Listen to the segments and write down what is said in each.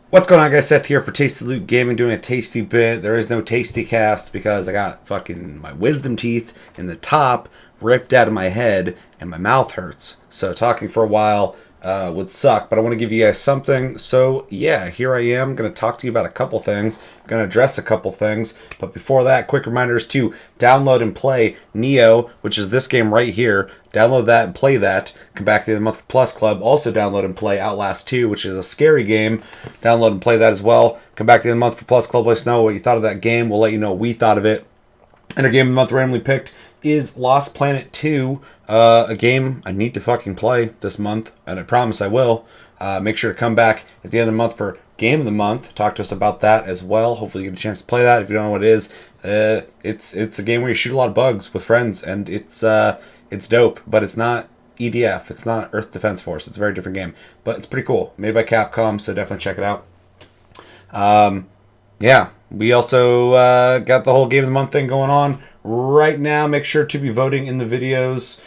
What's going on, guys? Seth here for Tasty Loot Gaming, doing a tasty bit. There is no tasty cast because I got fucking my wisdom teeth in the top ripped out of my head and my mouth hurts. So talking for a while would suck, but I want to give you guys something. So yeah, here I am. Going to talk to you about a couple things. Going to address a couple things. But before that, quick reminders to download and play Neo, which is this game right here. Download that and play that. Come back to the Month for Plus Club. Also download and play Outlast 2, which is a scary game. Download and play that as well. Come back to the Month for Plus Club. Let us know what you thought of that game. We'll let you know what we thought of it. And our game of the month randomly picked is Lost Planet 2, a game I need to fucking play this month, and I promise I will. Make sure to come back at the end of the month for Game of the Month. Talk to us about that as well. Hopefully you get a chance to play that. If you don't know what it is, it's a game where you shoot a lot of bugs with friends, and it's dope, but it's not EDF. It's not Earth Defense Force. It's a very different game, but it's pretty cool. Made by Capcom, so definitely check it out. Yeah, we also got the whole Game of the Month thing going on right now. Make sure to be voting in the videos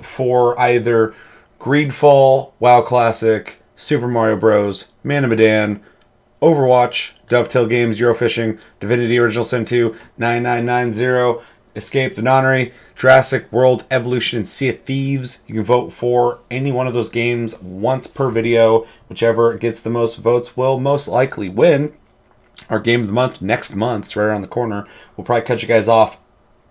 for either Greedfall, WoW Classic, Super Mario Bros., Man of Medan, Overwatch, Dovetail Games, Eurofishing, Divinity Original Sin 2, 9990, Escape the Nonary, Jurassic World Evolution, and Sea of Thieves. You can vote for any one of those games once per video. Whichever gets the most votes will most likely win. Our Game of the Month next month, it's right around the corner. We'll probably cut you guys off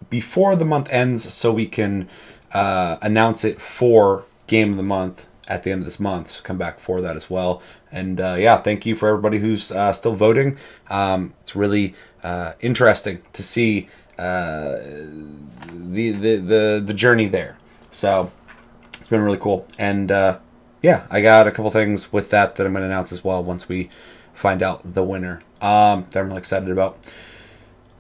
before the month ends so we can announce it for Game of the Month at the end of this month. So come back for that as well. And yeah, thank you for everybody who's still voting. It's really interesting to see the journey there. So it's been really cool. And yeah, I got a couple things with that I'm going to announce as well once we find out the winner. That I'm really excited about.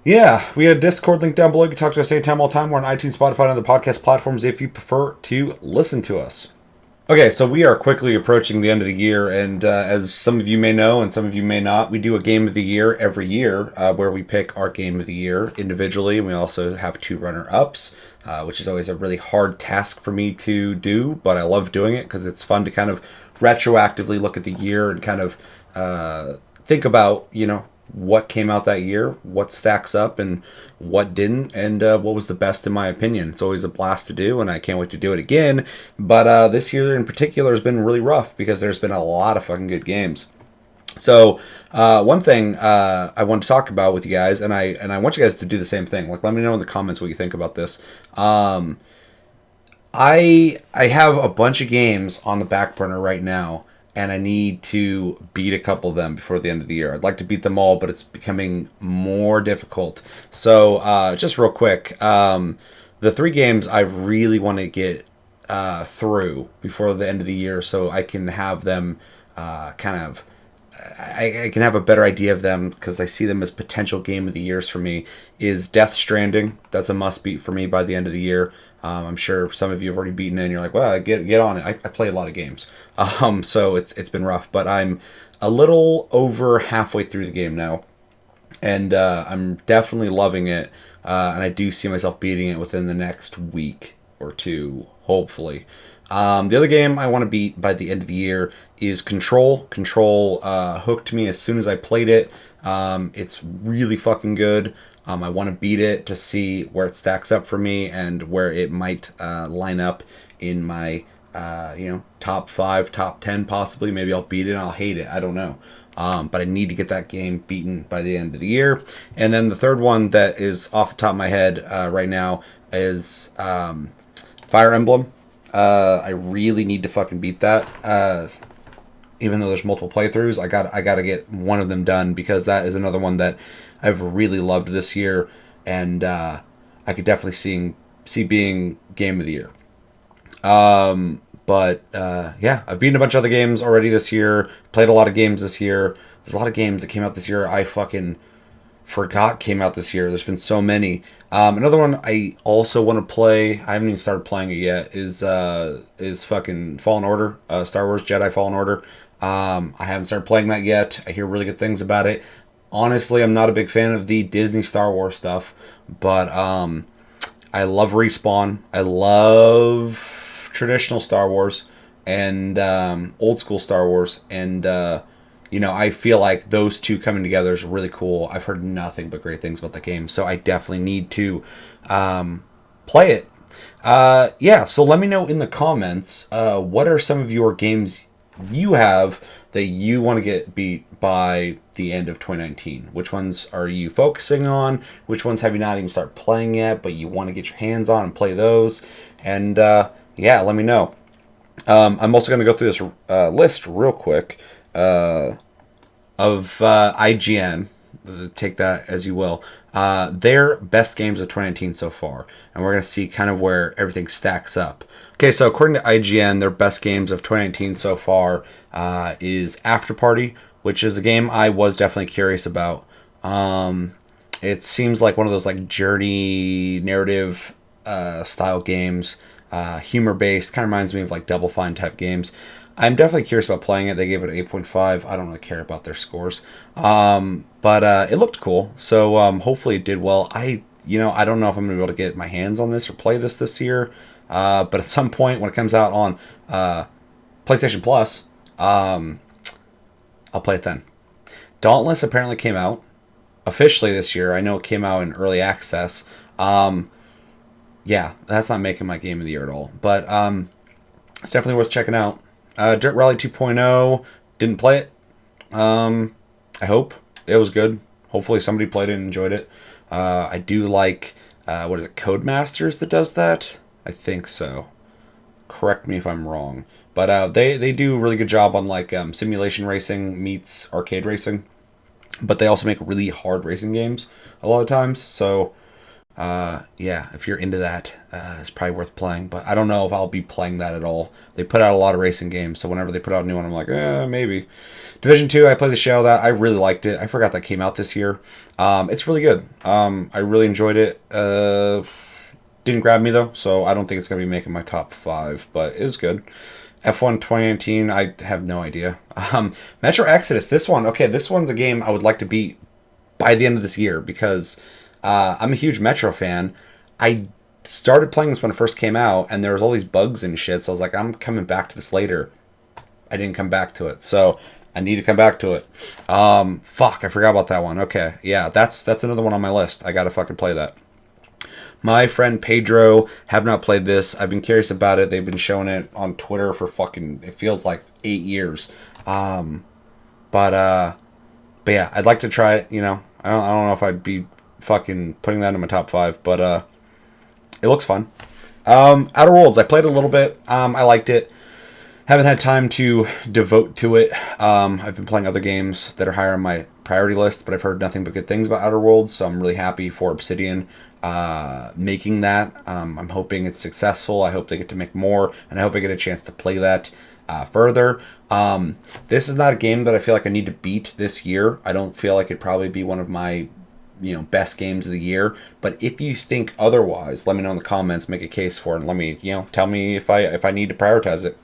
Yeah, we have a Discord link down below. You can talk to us anytime, all the time. We're on iTunes, Spotify, and other podcast platforms if you prefer to listen to us. Okay, so we are quickly approaching the end of the year, and as some of you may know and some of you may not, we do a Game of the Year every year where we pick our Game of the Year individually, and we also have two runner-ups, which is always a really hard task for me to do, but I love doing it because it's fun to kind of retroactively look at the year and kind of think about, what came out that year, what stacks up and what didn't, and what was the best in my opinion. It's always a blast to do, and I can't wait to do it again. But this year in particular has been really rough because there's been a lot of fucking good games. So one thing I want to talk about with you guys, and I want you guys to do the same thing. Like, let me know in the comments what you think about this. I have a bunch of games on the back burner right now, and I need to beat a couple of them before the end of the year. I'd like to beat them all, but it's becoming more difficult. So just real quick, the three games I really want to get through before the end of the year so I can have them I can have a better idea of them because I see them as potential Game of the Years for me, is Death Stranding. That's a must beat for me by the end of the year. I'm sure some of you have already beaten it and you're like, well, get on it. I play a lot of games. So it's been rough, but I'm a little over halfway through the game now. And I'm definitely loving it. And I do see myself beating it within the next week or two, hopefully. The other game I want to beat by the end of the year is Control. Control hooked me as soon as I played it. It's really fucking good. I want to beat it to see where it stacks up for me and where it might line up in my top 5, top 10 possibly. Maybe I'll beat it and I'll hate it. I don't know. But I need to get that game beaten by the end of the year. And then the third one that is off the top of my head right now is Fire Emblem. I really need to fucking beat that. Even though there's multiple playthroughs, I got to get one of them done because that is another one that I've really loved this year, and I could definitely see being Game of the Year. But yeah, I've beaten a bunch of other games already this year. Played a lot of games this year. There's a lot of games that came out this year I fucking forgot came out this year. There's been so many. Another one I also want to play, I haven't even started playing it yet, is fucking Fallen Order, Star Wars Jedi Fallen Order. I haven't started playing that yet. I hear really good things about it. Honestly, I'm not a big fan of the Disney Star Wars stuff, but I love Respawn. I love traditional Star Wars and old school Star Wars, and I feel like those two coming together is really cool. I've heard nothing but great things about the game, so I definitely need to play it. Yeah, so let me know in the comments what are some of your games you have that you want to get beat by the end of 2019. Which ones are you focusing on? Which ones have you not even started playing yet, but you want to get your hands on and play those? And yeah, let me know. I'm also going to go through this list real quick of IGN. Take that as you will. Their best games of 2019 so far, and we're going to see kind of where everything stacks up. Okay, so according to IGN, their best games of 2019 so far is After Party, which is a game I was definitely curious about. It seems like one of those like journey narrative style games, humor based. Kind of reminds me of like Double Fine type games. I'm definitely curious about playing it. They gave it an 8.5. I don't really care about their scores, but it looked cool. So hopefully it did well. I don't know if I'm gonna be able to get my hands on this or play this year, but at some point when it comes out on PlayStation Plus, I'll play it then. Dauntless apparently came out officially this year. I know it came out in early access. Yeah, that's not making my game of the year at all, but it's definitely worth checking out. Dirt Rally 2.0, didn't play it. I hope it was good. Hopefully somebody played it and enjoyed it. I do like, what is it, Codemasters that does that? I think so. Correct me if I'm wrong. But they do a really good job on like simulation racing meets arcade racing. But they also make really hard racing games a lot of times. So yeah, if you're into that, it's probably worth playing. But I don't know if I'll be playing that at all. They put out a lot of racing games, so whenever they put out a new one, I'm like, maybe. Division 2, I played the shell of that. I really liked it. I forgot that came out this year. It's really good. I really enjoyed it. Didn't grab me, though, so I don't think it's going to be making my top 5, but it was good. F1 2019, I have no idea. Metro Exodus, this one's a game I would like to beat by the end of this year, because I'm a huge Metro fan. I started playing this when it first came out, and there was all these bugs and shit, so I was like, I'm coming back to this later. I didn't come back to it, so I need to come back to it. Fuck, I forgot about that one. Okay, yeah, that's another one on my list. I gotta fucking play that. My friend Pedro, have not played this. I've been curious about it. They've been showing it on Twitter for fucking, it feels like 8 years. But yeah, I'd like to try it, I don't know if I'd be fucking putting that in my top 5, but it looks fun. Outer Worlds, I played a little bit. I liked it. Haven't had time to devote to it. I've been playing other games that are higher on my priority list, but I've heard nothing but good things about Outer Worlds, so I'm really happy for Obsidian making that. I'm hoping it's successful. I hope they get to make more, and I hope I get a chance to play that further. This is not a game that I feel like I need to beat this year. I don't feel like it'd probably be one of my best games of the year, but if you think otherwise, let me know in the comments, make a case for it, and let me tell me if I need to prioritize it.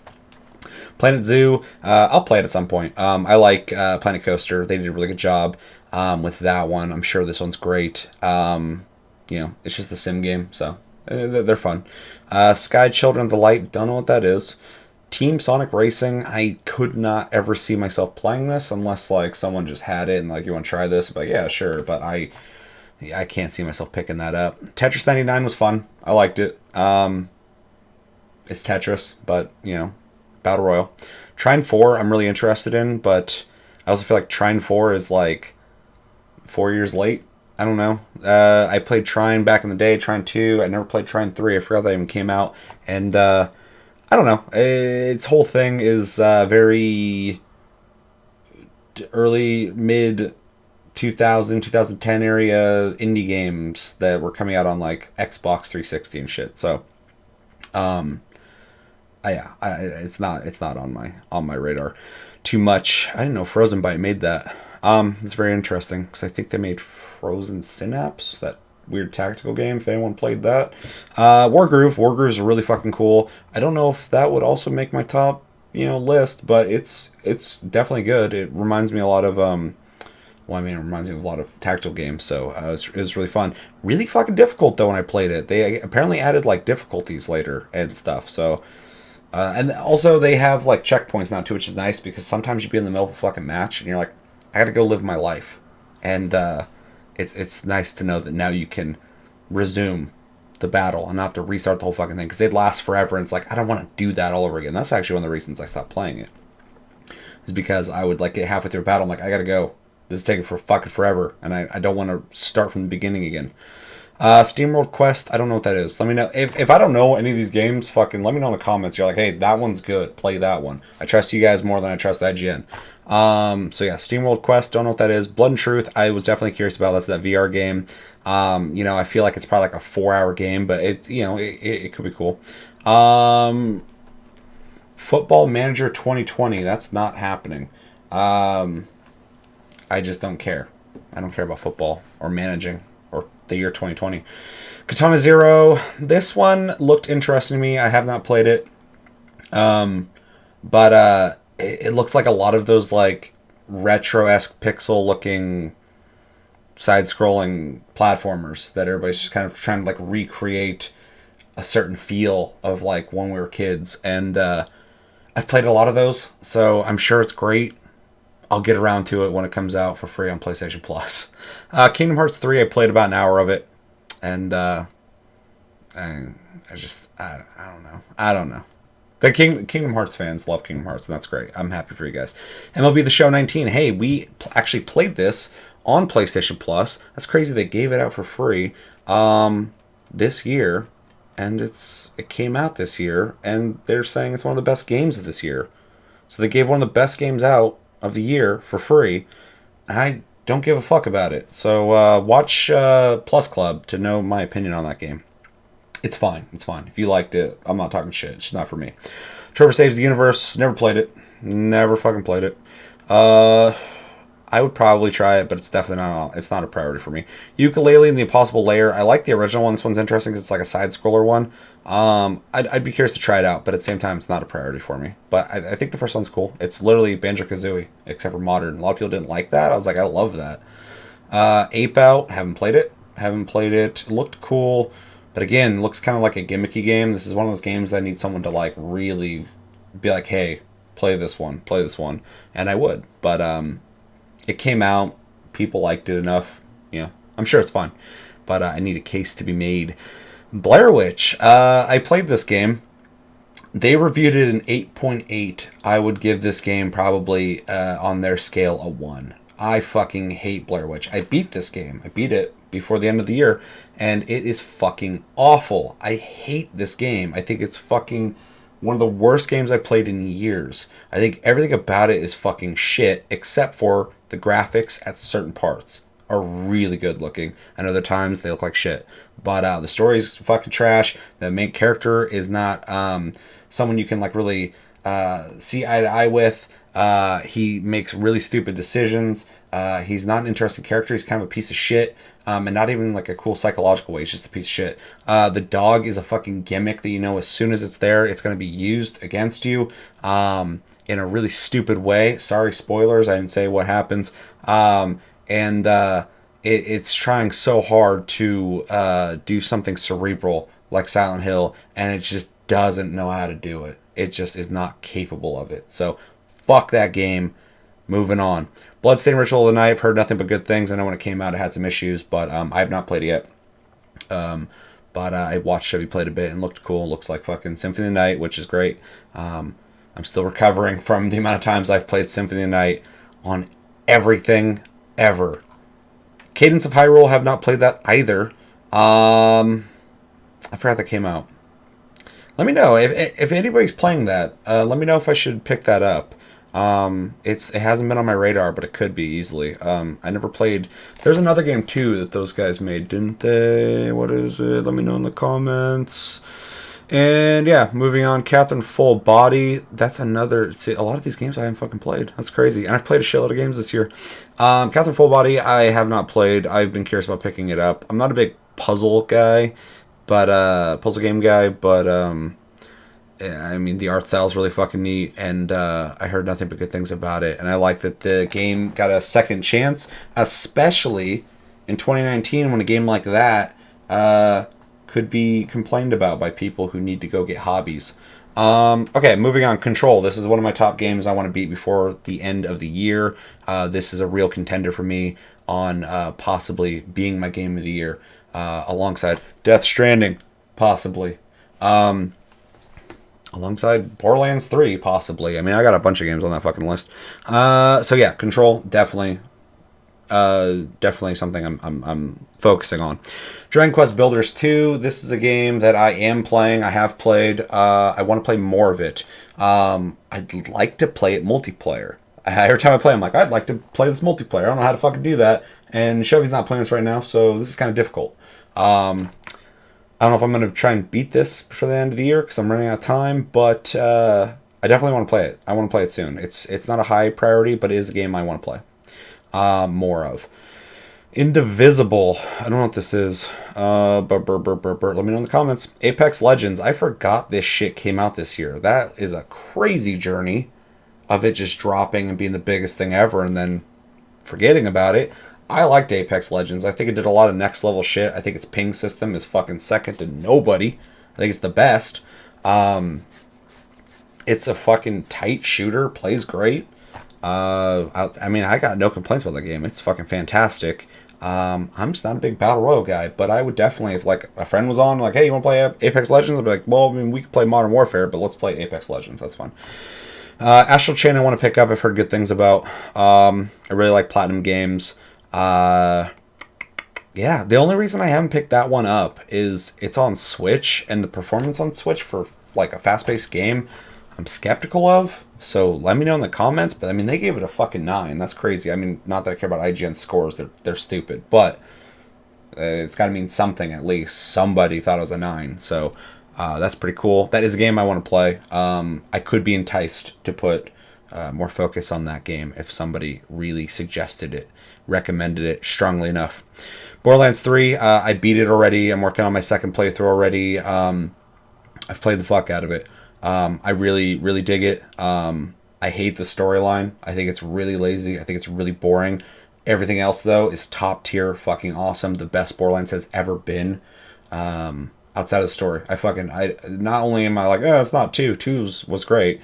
Planet Zoo, I'll play it at some point. I like Planet Coaster. They did a really good job with that one. I'm sure this one's great. It's just the sim game, so they're fun. Sky Children of the Light, don't know what that is. Team Sonic Racing, I could not ever see myself playing this unless like someone just had it and like, you want to try this? But yeah, sure. But I can't see myself picking that up. Tetris 99 was fun. I liked it. It's Tetris, but Battle Royale. Trine 4, I'm really interested in, but I also feel like Trine 4 is like 4 years late. I don't know. I played Trine back in the day, Trine 2. I never played Trine 3. I forgot that even came out. And I don't know. Its whole thing is very early, mid 2010 area indie games that were coming out on like Xbox 360 and shit. So, it's not on my radar too much. I didn't know Frozen Byte made that. It's very interesting because I think they made Frozen Synapse, that weird tactical game, if anyone played that. Wargroove is really fucking cool. I don't know if that would also make my top list, but it's definitely good. It reminds me a lot of it reminds me of a lot of tactical games, so it was really fun. Really fucking difficult though when I played it. They apparently added like difficulties later and stuff, so And also they have like checkpoints now too, which is nice because sometimes you'd be in the middle of a fucking match and you're like, I gotta go live my life, and it's nice to know that now you can resume the battle and not have to restart the whole fucking thing because they'd last forever. And it's like I don't want to do that all over again. That's actually one of the reasons I stopped playing it, is because I would like get halfway through a battle. I'm like, I gotta go. This is taking for fucking forever, and I don't want to start from the beginning again. SteamWorld Quest, I don't know what that is. Let me know. If I don't know any of these games, fucking let me know in the comments. You're like, hey, that one's good. Play that one. I trust you guys more than I trust IGN. So yeah, SteamWorld Quest, don't know what that is. Blood and Truth, I was definitely curious about. That's that VR game. I feel like it's probably like a 4-hour game, but it could be cool. Football Manager 2020, that's not happening. I just don't care. I don't care about football or managing or the year 2020. Katana Zero. This one looked interesting to me. I have not played it. But it looks like a lot of those like retro-esque pixel looking side-scrolling platformers that everybody's just kind of trying to like recreate a certain feel of like when we were kids. And I've played a lot of those, so I'm sure it's great. I'll get around to it when it comes out for free on PlayStation Plus. Kingdom Hearts 3, I played about an hour of it, and I don't know. I don't know. The Kingdom Hearts fans love Kingdom Hearts, and that's great. I'm happy for you guys. MLB The Show 19. Hey, we actually played this on PlayStation Plus. That's crazy. They gave it out for free this year, and it came out this year, and they're saying it's one of the best games of this year. So they gave one of the best games out of the year for free. I don't give a fuck about it. So watch Plus Club to know my opinion on that game. It's fine. It's fine. If you liked it, I'm not talking shit. It's just not for me. Trevor Saves the Universe. Never played it. Never fucking played it. I would probably try it, but it's definitely not. It's not a priority for me. Yooka-Laylee and the Impossible Lair. I like the original one. This one's interesting because it's like a side-scroller one. I'd be curious to try it out, but at the same time, it's not a priority for me. But I think the first one's cool. It's literally Banjo-Kazooie, except for modern. A lot of people didn't like that. I was like, I love that. Ape Out. Haven't played it. It looked cool. But again, looks kind of like a gimmicky game. This is one of those games that I need someone to like really be like, hey, play this one. And I would. But it came out. People liked it enough. I'm sure it's fun. But I need a case to be made. Blair Witch. I played this game. They reviewed it an 8.8. I would give this game probably on their scale a 1. I fucking hate Blair Witch. I beat this game. I beat it before the end of the year, and it is fucking awful. I hate this game. I think it's fucking one of the worst games I've played in years. I think everything about it is fucking shit, except for the graphics at certain parts are really good looking. And other times they look like shit. But the story's fucking trash. The main character is not someone you can like really see eye to eye with. He makes really stupid decisions. He's not an interesting character. He's kind of a piece of shit. And not even like a cool psychological way. He's just a piece of shit. The dog is a fucking gimmick that as soon as it's there, it's going to be used against you in a really stupid way. Sorry, spoilers. I didn't say what happens. It's trying so hard to do something cerebral like Silent Hill, and it just doesn't know how to do it. It just is not capable of it. So fuck that game. Moving on. Bloodstained Ritual of the Night. I've heard nothing but good things. I know when it came out it had some issues, but I have not played it yet. But I watched Chevy played a bit and looked cool. Looks like fucking Symphony of the Night, which is great. I'm still recovering from the amount of times I've played Symphony of the Night on everything ever. Cadence of Hyrule, have not played that either. I forgot that came out. Let me know if anybody's playing that. Let me know if I should pick that up. It hasn't been on my radar, but it could be easily. I never played. There's another game too that those guys made, didn't they? What is it? Let me know in the comments. And yeah, moving on. Catherine Full Body. That's another. See, a lot of these games I haven't fucking played. That's crazy. And I've played a shitload of games this year. Catherine Full Body. I have not played. I've been curious about picking it up. I'm not a big puzzle guy, but puzzle game guy. But I mean, the art style is really fucking neat, and I heard nothing but good things about it. And I like that the game got a second chance, especially in 2019 when a game like that could be complained about by people who need to go get hobbies. Okay, moving on. Control. This is one of my top games I want to beat before the end of the year. This is a real contender for me on possibly being my game of the year, alongside Death Stranding, possibly. Alongside Borderlands 3, possibly. I mean, I got a bunch of games on that fucking list. So yeah, Control, definitely. Definitely something I'm focusing on. Dragon Quest Builders 2. This is a game that I am playing. I have played. I want to play more of it. I'd like to play it multiplayer. Every time I play, I'm like, I'd like to play this multiplayer. I don't know how to fucking do that. And Chevy's not playing this right now, so this is kind of difficult. I don't know if I'm going to try and beat this for the end of the year because I'm running out of time, but I definitely want to play it. I want to play it soon. It's not a high priority, but it is a game I want to play more of. Indivisible. I don't know what this is. Let me know in the comments. Apex Legends. I forgot this shit came out this year. That is a crazy journey of it just dropping and being the biggest thing ever and then forgetting about it. I liked Apex Legends. I think it did a lot of next level shit. I think its ping system is fucking second to nobody. I think it's the best. It's a fucking tight shooter. Plays great. I mean, I got no complaints about the game. It's fucking fantastic. I'm just not a big battle royale guy, but I would definitely, if like a friend was on, like, hey, you want to play Apex Legends? I'd be like, well, I mean, we could play Modern Warfare, but let's play Apex Legends. That's fun. Astral Chain, I want to pick up. I've heard good things about. I really like Platinum Games. Yeah, the only reason I haven't picked that one up is it's on Switch, and the performance on Switch for like a fast-paced game, I'm skeptical of. So let me know in the comments. But I mean, they gave it a fucking 9. That's crazy. I mean, not that I care about IGN scores; they're stupid. But it's got to mean something at least. Somebody thought it was a 9, so that's pretty cool. That is a game I want to play. I could be enticed to put more focus on that game if somebody really suggested it, recommended it strongly enough. Borderlands 3, I beat it already. I'm working on my second playthrough already. I've played the fuck out of it. I really, really dig it. I hate the storyline. I think it's really lazy. I think it's really boring. Everything else, though, is top tier, fucking awesome. The best Borderlands has ever been. Outside of the story, I not only am I like, oh, it's not 2. 2 was great.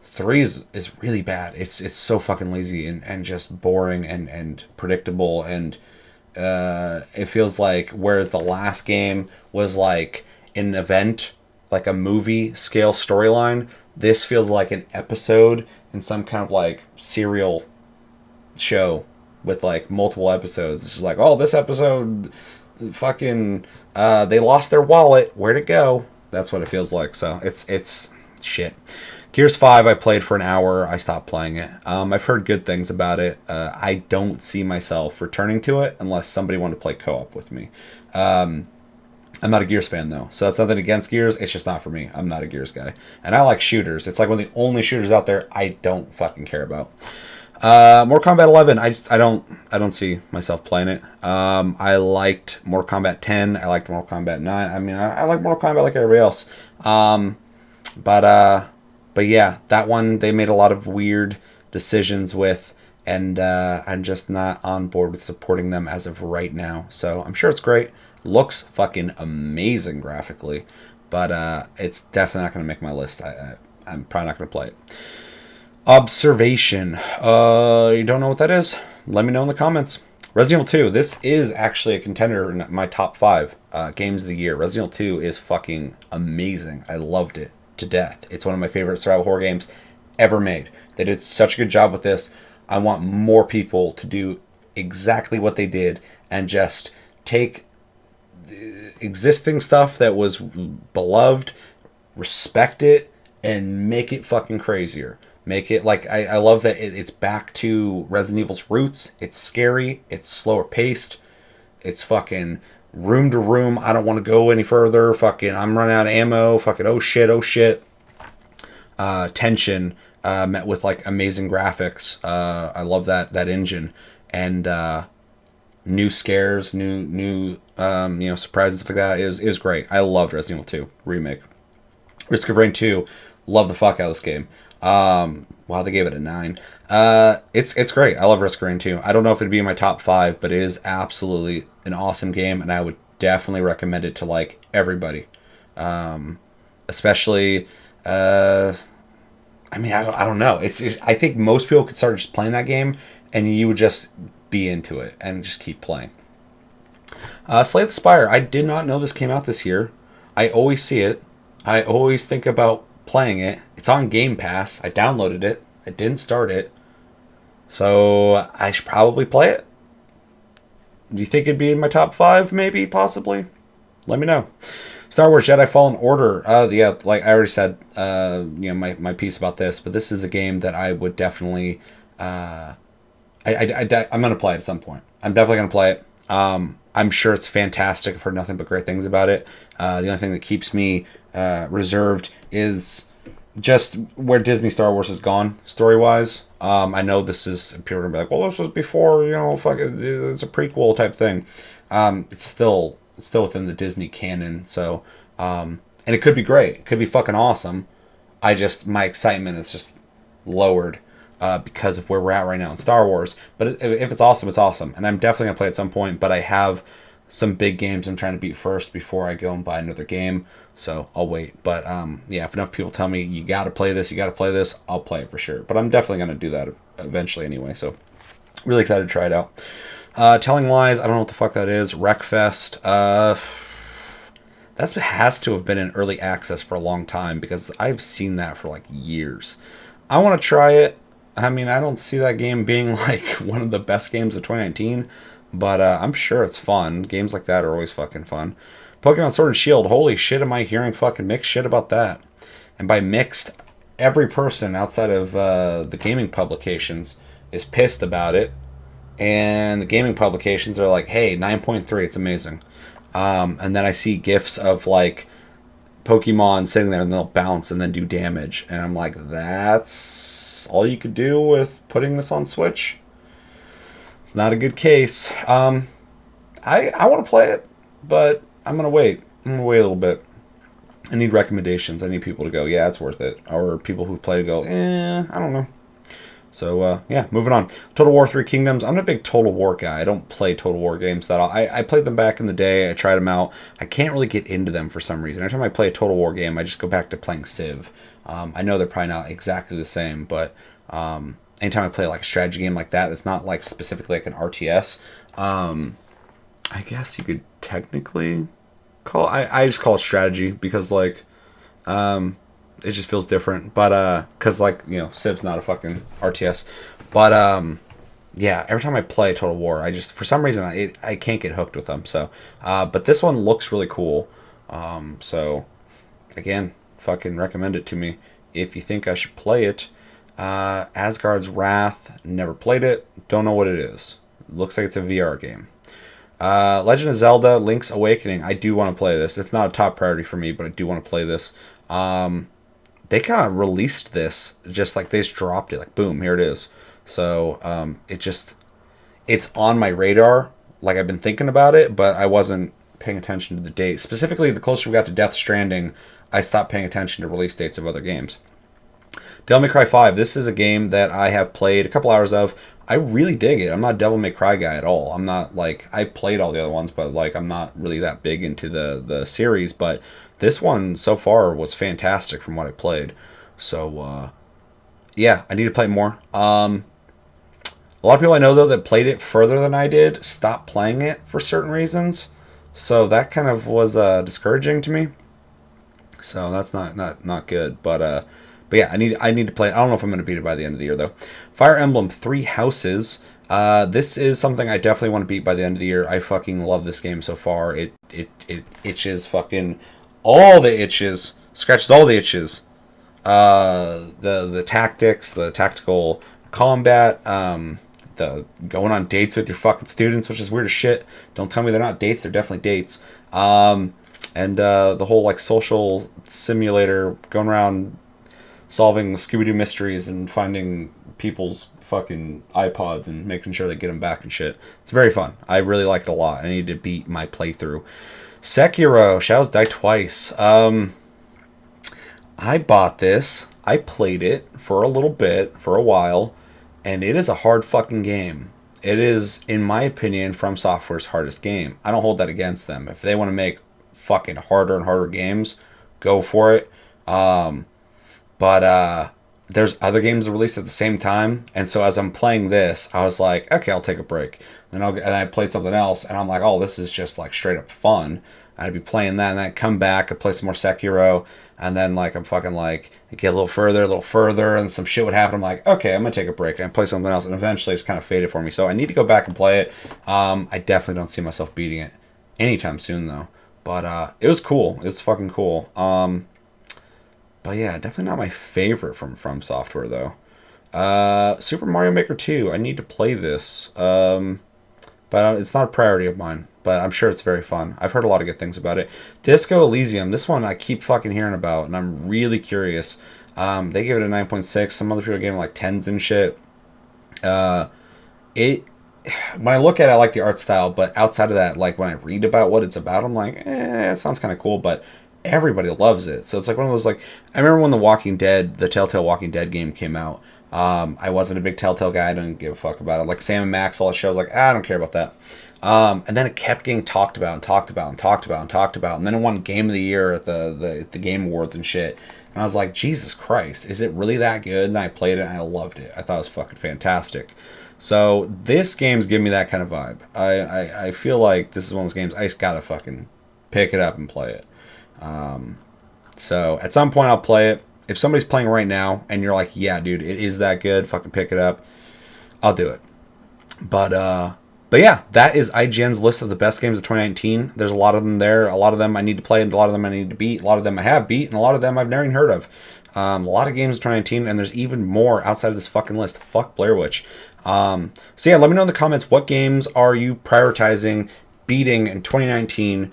3 is really bad. It's so fucking lazy and just boring and predictable, and it feels like, whereas the last game was like an event, like a movie scale storyline, this feels like an episode in some kind of like serial show with like multiple episodes. It's just like, oh, this episode fucking they lost their wallet, where'd it go? That's what it feels like. So it's shit. Gears 5 I played for an hour. I stopped playing it. I've heard good things about it. I don't see myself returning to it unless somebody wanted to play co-op with me. I'm not a Gears fan, though, so that's nothing against Gears. It's just not for me. I'm not a Gears guy, and I like shooters. It's like one of the only shooters out there I don't fucking care about. Mortal Kombat 11. I don't see myself playing it. I liked Mortal Kombat 10. I liked Mortal Kombat 9. I mean, I like Mortal Kombat like everybody else. But yeah, that one they made a lot of weird decisions with, and I'm just not on board with supporting them as of right now. So I'm sure it's great. Looks fucking amazing graphically, but it's definitely not going to make my list. I'm probably not going to play it. Observation. You don't know what that is? Let me know in the comments. Resident Evil 2. This is actually a contender in my top 5 games of the year. Resident Evil 2 is fucking amazing. I loved it to death. It's one of my favorite survival horror games ever made. They did such a good job with this. I want more people to do exactly what they did and just take existing stuff that was beloved, respect it, and make it fucking crazier. Make it like, I love that it's back to Resident Evil's roots. It's scary. It's slower paced. It's fucking room to room. I don't want to go any further. Fucking, I'm running out of ammo. Fucking, oh shit. Tension met with like amazing graphics. I love that engine, and new scares, new surprises, stuff like that is great. I loved Resident Evil 2 remake. Risk of Rain 2, love the fuck out of this game. Wow, they gave it a 9. It's great. I love Risk of Rain 2. I don't know if it'd be in my top 5, but it is absolutely an awesome game, and I would definitely recommend it to like everybody. Especially Uh, I mean, I don't know. I think most people could start just playing that game, and you would just be into it and just keep playing. Slay the Spire. I did not know this came out this year. I always see it. I always think about playing it. It's on Game Pass. I downloaded it. I didn't start it. So I should probably play it. Do you think it'd be in my top five? Maybe, possibly. Let me know. Star Wars Jedi Fallen Order. Yeah, like I already said, my piece about this, but this is a game that I would definitely, I'm gonna play it at some point. I'm definitely gonna play it. I'm sure it's fantastic. I've heard nothing but great things about it. The only thing that keeps me reserved is just where Disney Star Wars has gone story wise. I know this is people are gonna be like, well, this was before, fuck it, it's a prequel type thing. It's still within the Disney canon, so and it could be great. It could be fucking awesome. My excitement is just lowered because of where we're at right now in Star Wars. But if it's awesome, it's awesome, and I'm definitely gonna play at some point. But I have some big games I'm trying to beat first before I go and buy another game. So I'll wait. But yeah, if enough people tell me you got to play this, I'll play it for sure. But I'm definitely gonna do that eventually anyway. So really excited to try it out. Telling Lies, I don't know what the fuck that is. Wreckfest. That has to have been in early access for a long time because I've seen that for like years. I want to try it. I mean, I don't see that game being like one of the best games of 2019, but I'm sure it's fun. Games like that are always fucking fun. Pokemon Sword and Shield. Holy shit, am I hearing fucking mixed shit about that? And by mixed, every person outside of the gaming publications is pissed about it. And the gaming publications are like, hey, 9.3, it's amazing. And then I see gifs of like Pokemon sitting there and they'll bounce and then do damage. And I'm like, that's all you could do with putting this on Switch? It's not a good case. I want to play it, but I'm going to wait. I'm going to wait a little bit. I need recommendations. I need people to go, yeah, it's worth it. Or people who play to go, I don't know. So, yeah, moving on. Total War 3 Kingdoms. I'm not a big Total War guy. I don't play Total War games that often. I played them back in the day. I tried them out. I can't really get into them for some reason. Every time I play a Total War game, I just go back to playing Civ. I know they're probably not exactly the same, but anytime I play like a strategy game like that, it's not like specifically like an RTS. I guess you could technically call I just call it strategy because like it just feels different, but because like Civ's not a fucking RTS, but yeah, every time I play Total War, I just for some reason I can't get hooked with them. So but this one looks really cool, so again, fucking recommend it to me if you think I should play it. Asgard's Wrath, never played it, don't know what it is. Looks like it's a VR game. Legend of Zelda Link's Awakening, I do want to play this. It's not a top priority for me, but I do want to play this. They kind of released this just like they just dropped it, like boom, here it is. So it's on my radar. Like I've been thinking about it, but I wasn't paying attention to the date. Specifically, the closer we got to Death Stranding, I stopped paying attention to release dates of other games. Devil May Cry 5. This is a game that I have played a couple hours of. I really dig it. I'm not a Devil May Cry guy at all. I'm not like I played all the other ones, but like I'm not really that big into the series. But this one so far was fantastic from what I played. So yeah, I need to play more. A lot of people I know though that played it further than I did stopped playing it for certain reasons. So that kind of was discouraging to me. So that's not good. But yeah, I need to play it. I don't know if I'm going to beat it by the end of the year, though. Fire Emblem 3 Houses. This is something I definitely want to beat by the end of the year. I fucking love this game so far. It fucking all the itches. Scratches all the itches. The tactics, the tactical combat, the going on dates with your fucking students, which is weird as shit. Don't tell me they're not dates. They're definitely dates. And the whole like social simulator going around solving Scooby-Doo mysteries and finding people's fucking iPods and making sure they get them back and shit. It's very fun. I really like it a lot. I need to beat my playthrough. Sekiro, Shadows Die Twice. I bought this. I played it for a little bit, for a while, and it is a hard fucking game. It is, in my opinion, From Software's hardest game. I don't hold that against them. If they want to make fucking harder and harder games, go for it. But there's other games released at the same time, and so as I'm playing this, I was like, okay, I'll take a break. And I played something else, and I'm like, oh, this is just like straight up fun. I'd be playing that, and then I'd come back, I'd play some more Sekiro, and then like I'm fucking like I get a little further, and some shit would happen. I'm like, okay, I'm gonna take a break and play something else, and eventually it's kind of faded for me. So I need to go back and play it. I definitely don't see myself beating it anytime soon though. But it was cool. It was fucking cool. But yeah, definitely not my favorite from Software though. Super Mario Maker 2. I need to play this. But it's not a priority of mine. But I'm sure it's very fun. I've heard a lot of good things about it. Disco Elysium. This one I keep fucking hearing about, and I'm really curious. They gave it a 9.6. Some other people gave it like 10s and shit. It when I look at it, I like the art style, but outside of that, like when I read about what it's about, I'm like, it sounds kind of cool, but everybody loves it. So it's like one of those, like, I remember when the Telltale Walking Dead game came out. I wasn't a big Telltale guy. I didn't give a fuck about it. Like Sam and Max, all that show, I was like, I don't care about that. And then it kept getting talked about and talked about and talked about and talked about. And then it won Game of the Year at the Game Awards and shit. And I was like, Jesus Christ, is it really that good? And I played it and I loved it. I thought it was fucking fantastic. So this game's giving me that kind of vibe. I feel like this is one of those games I just gotta fucking pick it up and play it. So at some point I'll play it. If somebody's playing right now and you're like, yeah, dude, it is that good, fucking pick it up, I'll do it. But yeah, that is IGN's list of the best games of 2019. There's a lot of them there. A lot of them I need to play, and a lot of them I need to beat. A lot of them I have beat, and a lot of them I've never even heard of. A lot of games of 2019, and there's even more outside of this fucking list. Fuck Blair Witch. So yeah, let me know in the comments, what games are you prioritizing beating in 2019?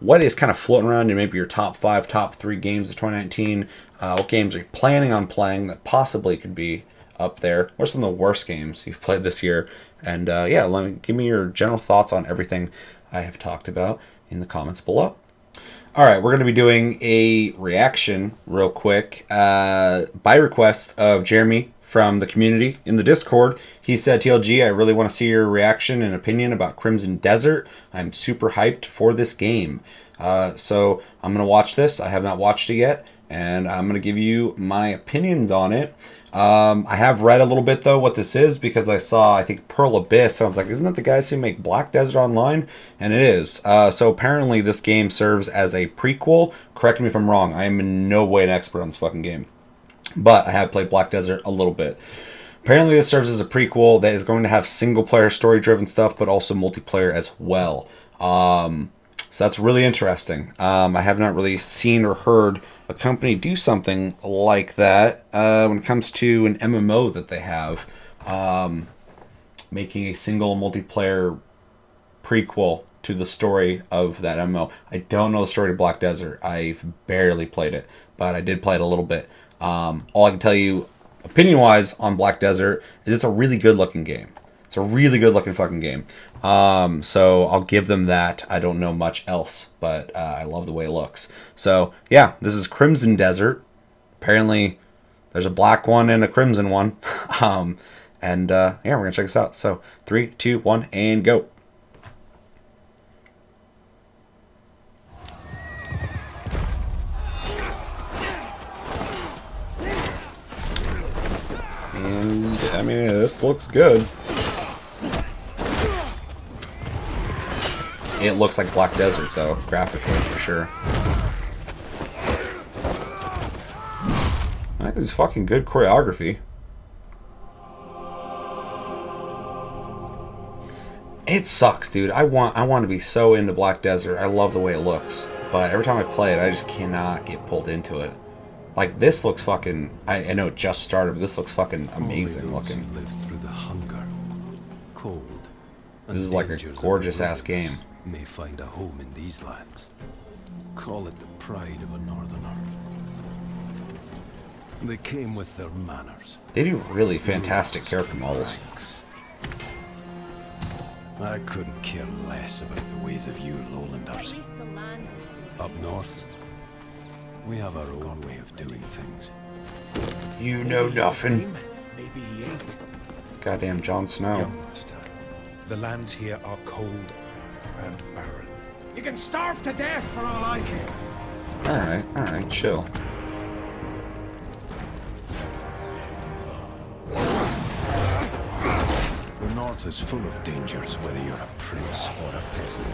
What is kind of floating around in maybe your top 5, top 3 games of 2019? What games are you planning on playing that possibly could be up there? What are some of the worst games you've played this year? And yeah, give me your general thoughts on everything I have talked about in the comments below. All right, we're going to be doing a reaction real quick by request of Jeremy from the community in the Discord. He said, TLG, I really want to see your reaction and opinion about Crimson Desert. I'm super hyped for this game. So I'm going to watch this. I have not watched it yet, and I'm going to give you my opinions on it. I have read a little bit, though, what this is, because I saw, I think, Pearl Abyss. I was like, isn't that the guys who make Black Desert Online? And it is. So apparently this game serves as a prequel. Correct me if I'm wrong. I am in no way an expert on this fucking game. But I have played Black Desert a little bit. Apparently this serves as a prequel that is going to have single-player, story-driven stuff, but also multiplayer as well. So that's really interesting. I have not really seen or heard a company do something like that when it comes to an MMO that they have. Making a single multiplayer prequel to the story of that MMO. I don't know the story of Black Desert. I've barely played it, but I did play it a little bit. All I can tell you, opinion-wise, on Black Desert is it's a really good-looking game. It's a really good-looking fucking game. So I'll give them that. I don't know much else, but I love the way it looks. So, yeah, this is Crimson Desert. Apparently, there's a black one and a crimson one. Yeah, we're going to check this out. So, 3, 2, 1, and go. And, I mean, this looks good. It looks like Black Desert, though, graphically, for sure. That is fucking good choreography. It sucks, dude. I want to be so into Black Desert. I love the way it looks. But every time I play it, I just cannot get pulled into it. Like, this looks fucking... I know it just started, but this looks fucking amazing looking. Through the hunger, cold, this is like a gorgeous-ass game. May find a home in these lands. Call it the pride of a northerner. They came with their manners. They do really fantastic character models. I couldn't care less about the ways of you lowlanders. Up north, we have our own way of doing things. You know nothing. Maybe he ain't. Goddamn Jon Snow. Young master, the lands here are cold and barren. You can starve to death for all I care. Alright, chill. path is full of dangers, whether you're a prince or a peasant.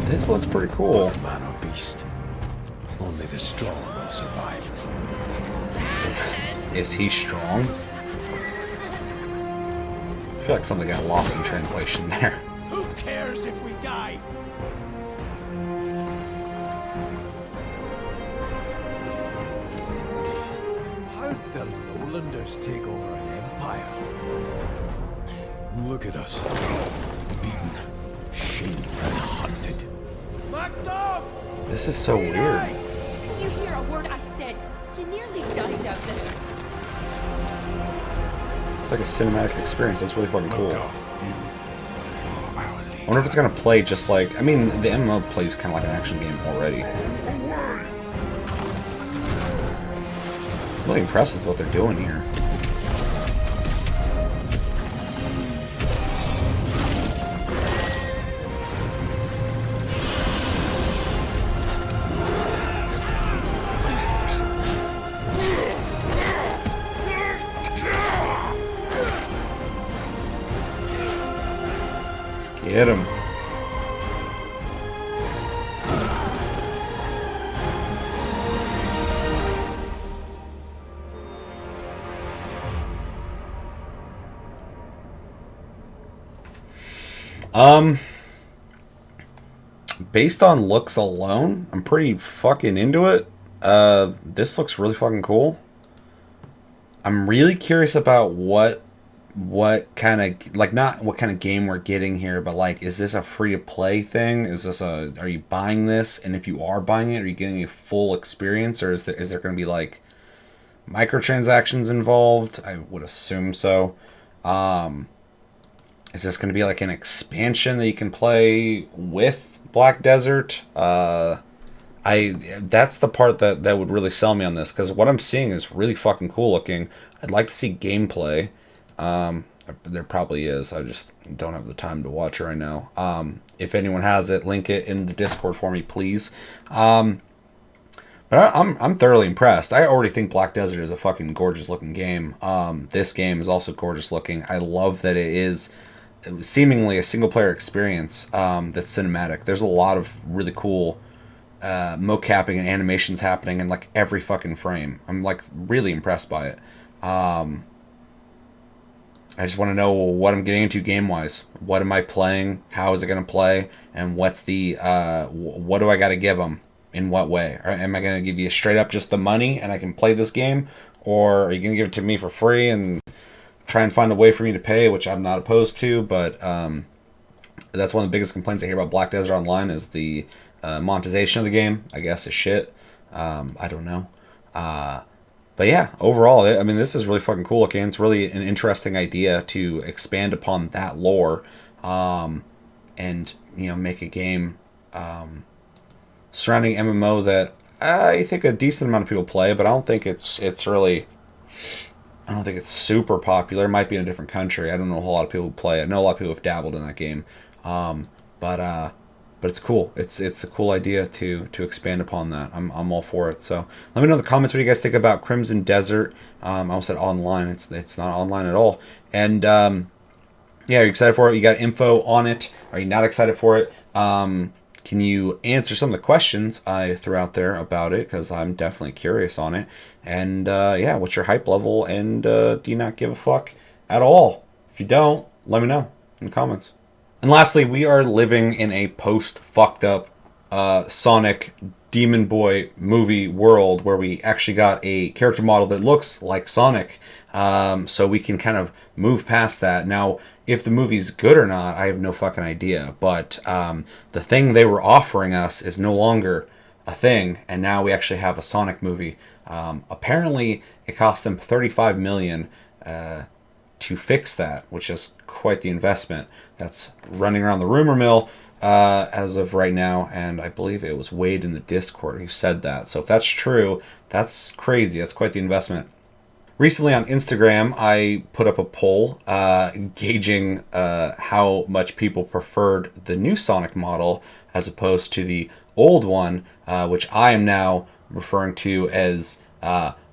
This looks pretty cool. Man or beast. Only the strong will survive. Is he strong? I feel like something got lost in translation there. Who cares if we die? How'd the Lowlanders take over an empire? Look at us. Beaten, shamed, and hunted. This is so weird. Can you hear a word I said? You nearly died out there. It's like a cinematic experience. That's really fucking cool. Macduff, you are our I leader. wonder if it's gonna play just like, I mean, the MMO plays kind of like an action game already. Really impressed with what they're doing here. Get him. Based on looks alone, I'm pretty fucking into it. This looks really fucking cool. I'm really curious about what kind of, like, not what kind of game we're getting here, but like, is this a free to play thing? Is this are you buying this? And if you are buying it, are you getting a full experience, or is there going to be like microtransactions involved? I would assume so. Is this going to be like an expansion that you can play with Black Desert? That's the part that would really sell me on this, because what I'm seeing is really fucking cool looking. I'd like to see gameplay. There probably is. I just don't have the time to watch it right now. If anyone has it, link it in the Discord for me, please. But I'm thoroughly impressed. I already think Black Desert is a fucking gorgeous looking game. This game is also gorgeous looking. I love that it is seemingly a single player experience that's cinematic. There's a lot of really cool mocapping and animations happening in like every fucking frame. I'm like really impressed by it. I just want to know what I'm getting into game-wise. What am I playing? How is it going to play? And what's the what do I got to give them? In what way? Or am I going to give you straight up just the money and I can play this game? Or are you going to give it to me for free and try and find a way for me to pay, which I'm not opposed to, but that's one of the biggest complaints I hear about Black Desert Online is the monetization of the game. I guess is shit. I don't know. But yeah, overall, I mean, this is really fucking cool looking. It's really an interesting idea to expand upon that lore, and make a game surrounding MMO that I think a decent amount of people play, but I don't think it's super popular. It might be in a different country. I don't know a whole lot of people who play it. I know a lot of people have dabbled in that game, but it's cool. It's a cool idea to expand upon that. I'm all for it. So let me know in the comments what you guys think about Crimson Desert. I almost said online. It's not online at all. And yeah, are you excited for it? You got info on it? Are you not excited for it? Can you answer some of the questions I threw out there about it? Because I'm definitely curious on it. And yeah, what's your hype level? And do you not give a fuck at all? If you don't, let me know in the comments. And lastly, we are living in a post-fucked up Sonic Demon Boy movie world where we actually got a character model that looks like Sonic. So we can kind of move past that. Now, if the movie's good or not, I have no fucking idea. But the thing they were offering us is no longer a thing, and now we actually have a Sonic movie. Apparently, it cost them $35 million to fix that, which is quite the investment. That's running around the rumor mill as of right now, and I believe it was Wade in the Discord who said that. So if that's true, that's crazy. That's quite the investment. Recently on Instagram, I put up a poll gauging how much people preferred the new Sonic model as opposed to the old one, which I am now referring to as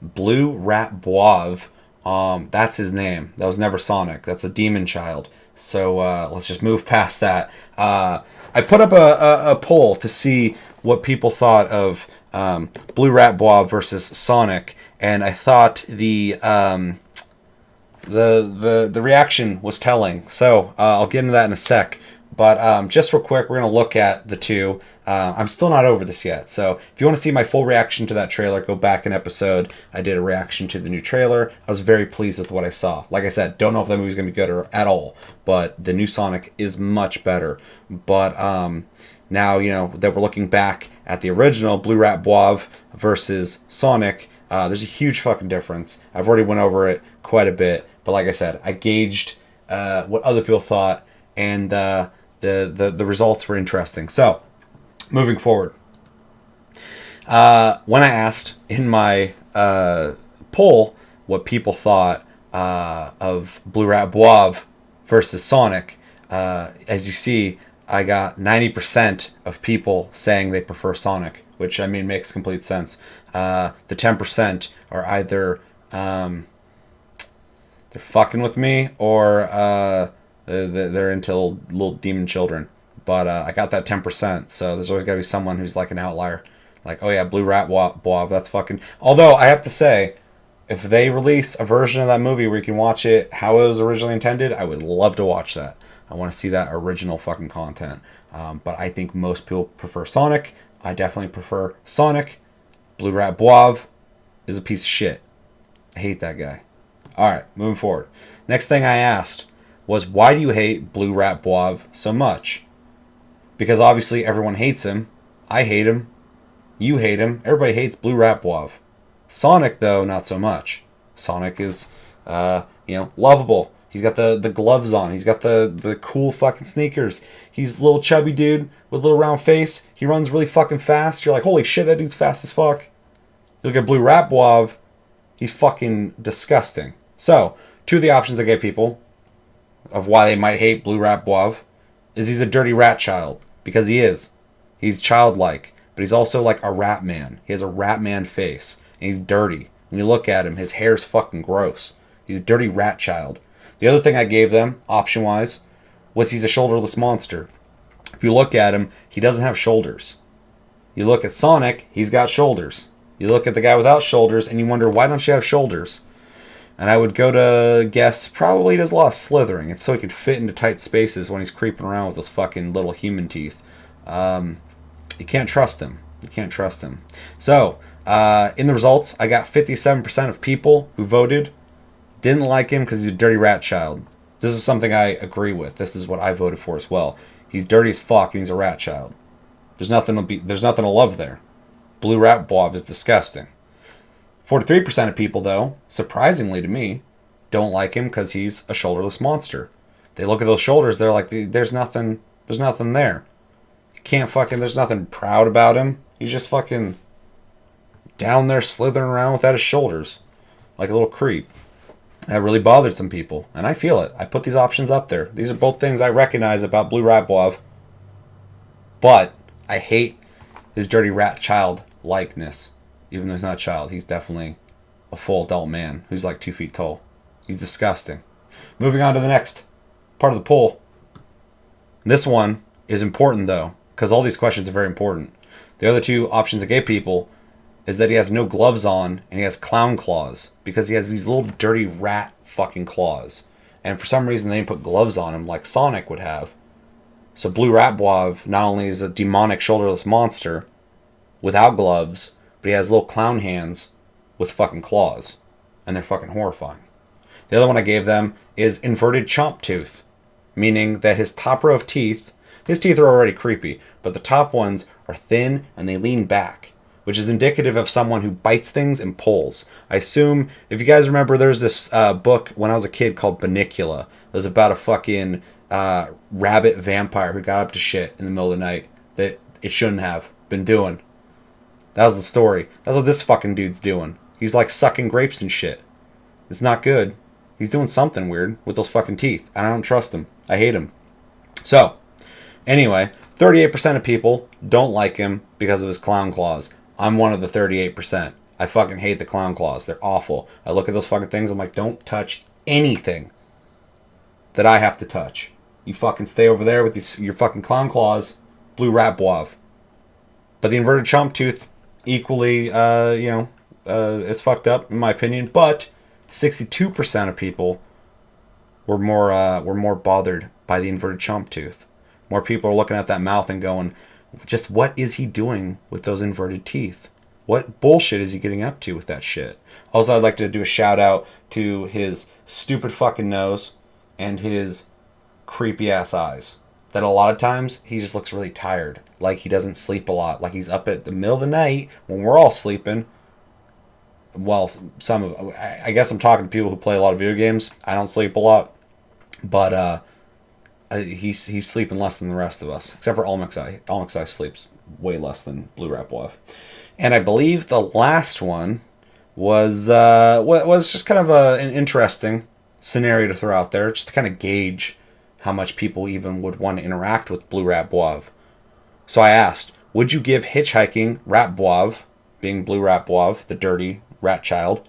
Blue Rat Boiv. That's his name. That was never Sonic. That's a demon child. So let's just move past that. I put up a poll to see what people thought of Blue Rat Bois versus Sonic, and I thought the reaction was telling. So I'll get into that in a sec. But just real quick, we're going to look at the two. I'm still not over this yet. So if you want to see my full reaction to that trailer, go back an episode. I did a reaction to the new trailer. I was very pleased with what I saw. Like I said, don't know if that movie's going to be good or at all. But the new Sonic is much better. But now, that we're looking back at the original Blue Rat Bois versus Sonic, there's a huge fucking difference. I've already went over it quite a bit. But like I said, I gauged what other people thought. And the results were interesting. So, moving forward. When I asked in my poll what people thought of Blue Rat Bois versus Sonic, as you see, I got 90% of people saying they prefer Sonic, which, I mean, makes complete sense. The 10% are either they're fucking with me or they're into little demon children. But I got that 10%, so there's always got to be someone who's like an outlier. Like, oh yeah, Blue Rat Bois, that's fucking... Although, I have to say, if they release a version of that movie where you can watch it how it was originally intended, I would love to watch that. I want to see that original fucking content. But I think most people prefer Sonic. I definitely prefer Sonic. Blue Rat Bois is a piece of shit. I hate that guy. Alright, moving forward. Next thing I asked was, why do you hate Blue Rat Bois so much? Because obviously everyone hates him. I hate him. You hate him. Everybody hates Blue Rat Bois. Sonic, though, not so much. Sonic is, lovable. He's got the gloves on. He's got the cool fucking sneakers. He's a little chubby dude with a little round face. He runs really fucking fast. You're like, holy shit, that dude's fast as fuck. You look at Blue Rat Bois, he's fucking disgusting. So, two of the options I gave people of why they might hate Blue Rat Bois is he's a dirty rat child. Because he is. He's childlike. But he's also like a rat man. He has a rat man face. And he's dirty. When you look at him, his hair's fucking gross. He's a dirty rat child. The other thing I gave them, option-wise, was he's a shoulderless monster. If you look at him, he doesn't have shoulders. You look at Sonic, he's got shoulders. You look at the guy without shoulders, and you wonder, why don't you have shoulders? And I would go to guess, probably he does a lot of slithering. It's so he can fit into tight spaces when he's creeping around with those fucking little human teeth. You can't trust him. You can't trust him. So, in the results, I got 57% of people who voted didn't like him because he's a dirty rat child. This is something I agree with. This is what I voted for as well. He's dirty as fuck and he's a rat child. There's nothing to love there. Blue Rat Bois is disgusting. 43% of people, though, surprisingly to me, don't like him because he's a shoulderless monster. They look at those shoulders, they're like, there's nothing there. There's nothing proud about him. He's just fucking down there slithering around without his shoulders. Like a little creep. That really bothered some people. And I feel it. I put these options up there. These are both things I recognize about Blue Rat Bois. But I hate his dirty rat child likeness. Even though he's not a child, he's definitely a full adult man who's like 2 feet tall. He's disgusting. Moving on to the next part of the poll. This one is important, though, because all these questions are very important. The other two options I gave people is that he has no gloves on and he has clown claws because he has these little dirty rat fucking claws. And for some reason they didn't put gloves on him like Sonic would have. So Blue Rat Bois not only is a demonic shoulderless monster without gloves, but he has little clown hands with fucking claws. And they're fucking horrifying. The other one I gave them is inverted chomp tooth. Meaning that his top row of teeth, his teeth are already creepy, but the top ones are thin and they lean back. Which is indicative of someone who bites things and pulls. I assume, if you guys remember, there's this book when I was a kid called Bunnicula. It was about a fucking rabbit vampire who got up to shit in the middle of the night that it shouldn't have been doing. That was the story. That's what this fucking dude's doing. He's like sucking grapes and shit. It's not good. He's doing something weird with those fucking teeth. And I don't trust him. I hate him. So, anyway, 38% of people don't like him because of his clown claws. I'm one of the 38%. I fucking hate the clown claws. They're awful. I look at those fucking things, I'm like, don't touch anything. that I have to touch. You fucking stay over there with your fucking clown claws, blue rat boive. But the inverted chomp tooth, equally, is fucked up in my opinion. But 62% of people were more bothered by the inverted chomp tooth. More people are looking at that mouth and going, just what is he doing with those inverted teeth? What bullshit is he getting up to with that shit? Also, I'd like to do a shout out to his stupid fucking nose and his creepy ass eyes. That a lot of times he just looks really tired, like he doesn't sleep a lot, like he's up at the middle of the night when we're all sleeping. Well, I guess I'm talking to people who play a lot of video games. I don't sleep a lot, but he's sleeping less than the rest of us, except for Almexai. Almexai sleeps way less than Blue Rapwolf. And I believe the last one was just kind of an interesting scenario to throw out there, just to kind of gauge how much people even would want to interact with Blue Rat Boive. So I asked, would you give hitchhiking Rat Boive, being Blue Rat Boive, the dirty rat child,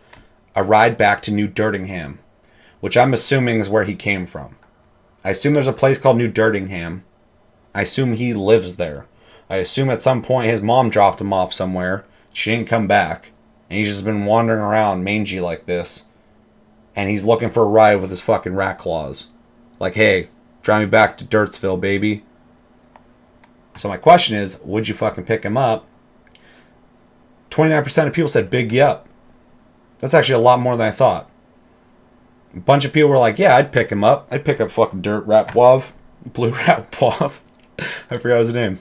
a ride back to New Dirtingham, which I'm assuming is where he came from. I assume there's a place called New Dirtingham. I assume he lives there. I assume at some point his mom dropped him off somewhere. She didn't come back. And he's just been wandering around mangy like this. And he's looking for a ride with his fucking rat claws. Like, hey, drive me back to Dirtsville, baby. So my question is, would you fucking pick him up? 29% of people said big yup. That's actually a lot more than I thought. A bunch of people were like, yeah, I'd pick him up. I'd pick up fucking Dirt Rat Boive. Blue Rat Boive. I forgot his name.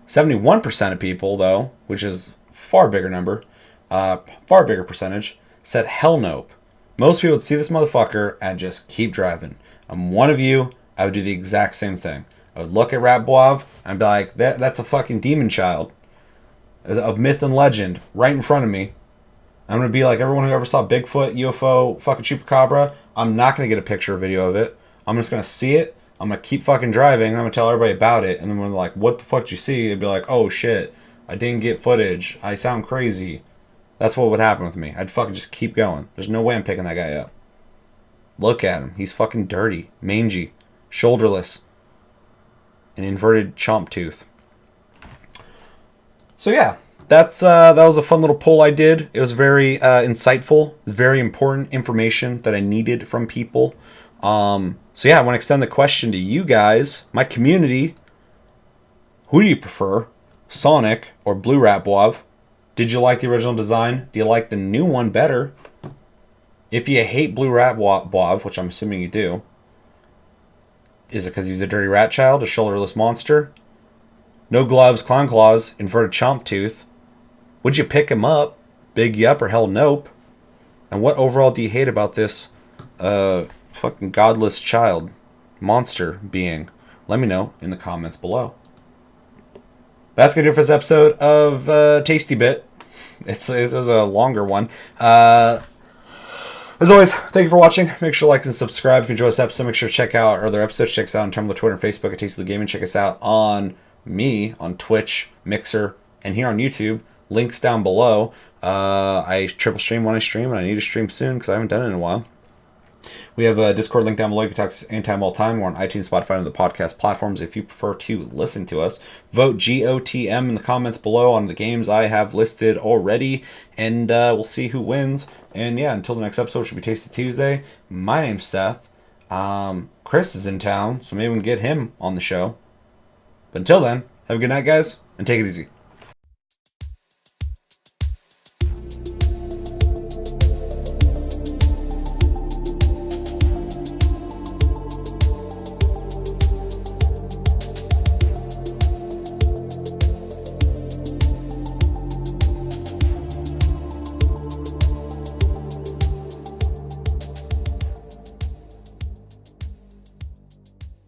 71% of people, though, which is far bigger number, far bigger percentage, said hell nope. Most people would see this motherfucker and just keep driving. I'm one of you. I would do the exact same thing. I would look at Rat Boive and be like, that's a fucking demon child of myth and legend right in front of me. I'm going to be like everyone who ever saw Bigfoot, UFO, fucking Chupacabra. I'm not going to get a picture or video of it. I'm just going to see it. I'm going to keep fucking driving. I'm going to tell everybody about it. And then when they're like, what the fuck did you see? It'd be like, oh shit, I didn't get footage. I sound crazy. That's what would happen with me. I'd fucking just keep going. There's no way I'm picking that guy up. Look at him. He's fucking dirty, mangy, shoulderless, an inverted chomp tooth. So yeah, that was a fun little poll I did. It was very insightful, very important information that I needed from people. So yeah, I want to extend the question to you guys, my community. Who do you prefer, Sonic or Blue Rat Boive? Did you like the original design? Do you like the new one better? If you hate Blue Rat Boive, which I'm assuming you do, is it because he's a dirty rat child, a shoulderless monster? No gloves, clown claws, inverted chomp tooth. Would you pick him up? Big yup or hell nope? And what overall do you hate about this fucking godless child monster being? Let me know in the comments below. That's going to do it for this episode of Tasty Bit. It was a longer one. As always, thank you for watching. Make sure to like and subscribe if you enjoyed this episode. Make sure to check out our other episodes. Check us out on Tumblr, Twitter, and Facebook at Tasty Gaming. Check us out on me on Twitch, Mixer, and here on YouTube. Links down below. I triple stream when I stream, and I need to stream soon because I haven't done it in a while. We have a Discord link down below. You can talk to us anytime, all time. We're on iTunes, Spotify, and the podcast platforms if you prefer to listen to us. Vote GOTM in the comments below on the games I have listed already, and we'll see who wins. And yeah, until the next episode, which will be Tasty Tuesday. My name's Seth. Chris is in town, so maybe we can get him on the show. But until then, have a good night, guys, and take it easy.